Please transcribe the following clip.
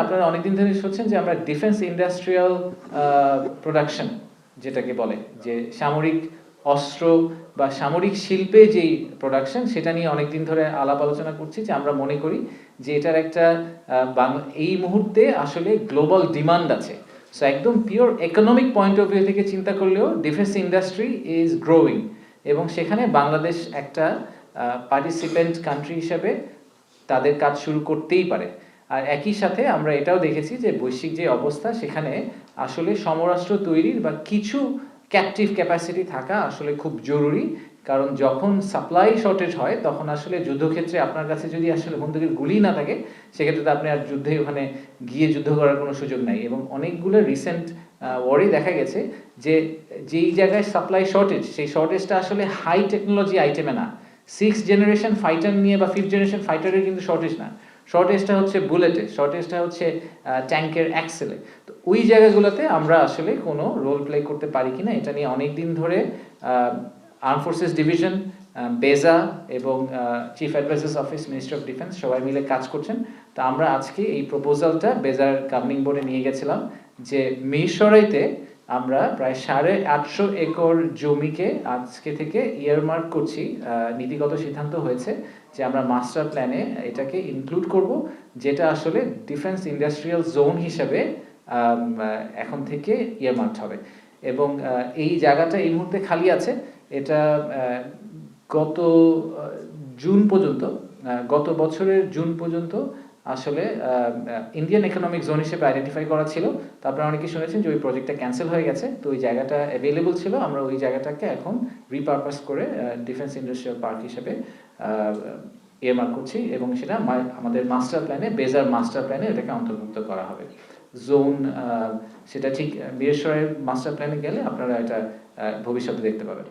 আপনারা অনেকদিন ধরে শুনছেন যে আমরা ডিফেন্স ইন্ডাস্ট্রিয়াল প্রোডাকশন যেটাকে বলে, যে সামরিক অস্ত্র বা সামরিক শিল্পে যেই প্রোডাকশন, সেটা নিয়ে অনেকদিন ধরে আলাপ আলোচনা করছি। যে আমরা মনে করি যে এটার একটা এই মুহূর্তে আসলে গ্লোবাল ডিমান্ড আছে। সো একদম pure economic point of view থেকে চিন্তা করলেও ডিফেন্স ইন্ডাস্ট্রি ইজ গ্রোয়িং, এবং সেখানে বাংলাদেশ একটা পার্টিসিপেন্ট কান্ট্রি হিসেবে তাদের কাজ শুরু করতেই পারে। আর একই সাথে আমরা এটাও দেখেছি যে বৈশ্বিক যে অবস্থা, সেখানে আসলে সমরাষ্ট্র তৈরির বা কিছু ক্যাপটিভ ক্যাপাসিটি থাকা আসলে খুব জরুরি। কারণ যখন সাপ্লাই শর্টেজ হয়, তখন আসলে যুদ্ধক্ষেত্রে আপনার কাছে যদি আসলে বন্দুকের গুলি না থাকে, সেক্ষেত্রে তো আপনি আর যুদ্ধে ওখানে গিয়ে যুদ্ধ করার কোনো সুযোগ নাই। এবং অনেকগুলো রিসেন্ট ওয়ারে দেখা গেছে যে যেই জায়গায় সাপ্লাই শর্টেজ, সেই শর্টেজটা আসলে হাই টেকনোলজি আইটেমে না, 6th জেনারেশন ফাইটার নিয়ে বা 5th জেনারেশন ফাইটারের কিন্তু শর্টেজ না, শর্টেজটা হচ্ছে বুলেটে, শর্টেজটা হচ্ছে ট্যাঙ্কের অ্যাক্সেলে। তো ওই জায়গাগুলোতে আমরা আসলে কোনো রোল প্লে করতে পারি কিনা, এটা নিয়ে অনেক দিন ধরে আর্ম ফোর্সেস ডিভিশন, বেজা এবং chief advisers office, ministry of defence সবাই মিলে কাজ করছেন। তো আমরা আজকে এই প্রপোজালটা বেজার গভর্নিং বোর্ডে নিয়ে গেছিলাম যে মিরসরাইতে আমরা প্রায় 850 একর জমিকে আজকে থেকে ইয়ারমার্ক করছি। নীতিগত সিদ্ধান্ত হয়েছে যে আমরা মাস্টার প্ল্যানে এটাকে ইনক্লুড করব, যেটা আসলে ডিফেন্স ইন্ডাস্ট্রিয়াল জোন হিসেবে এখন থেকে ইয়ারমার্কড হবে। এবং এই জায়গাটা এই মুহূর্তে খালি আছে। এটা গত জুন পর্যন্ত, গত বছরের জুন পর্যন্ত আসলে ইন্ডিয়ান ইকোনমিক জোন হিসেবে আইডেন্টিফাই করা ছিল। তো আপনারা অনেকেই শুনেছেন যে ওই প্রজেক্টটা ক্যান্সেল হয়ে গেছে। তো ওই জায়গাটা অ্যাভেলেবল ছিল, আমরা ওই জায়গাটাকে এখন রিপারপাস করে ডিফেন্স ইন্ডাস্ট্রিয়াল পার্ক হিসেবে এয়ারমার্ক করছি, এবং সেটা আমাদের মাস্টার প্ল্যানে, বেজার মাস্টার প্ল্যানে এটাকে অন্তর্ভুক্ত করা হবে। জোন সেটা ঠিক মিরসরাইয়ের মাস্টার প্ল্যানে গেলে আপনারা এটা ভবিষ্যতে দেখতে পাবেন।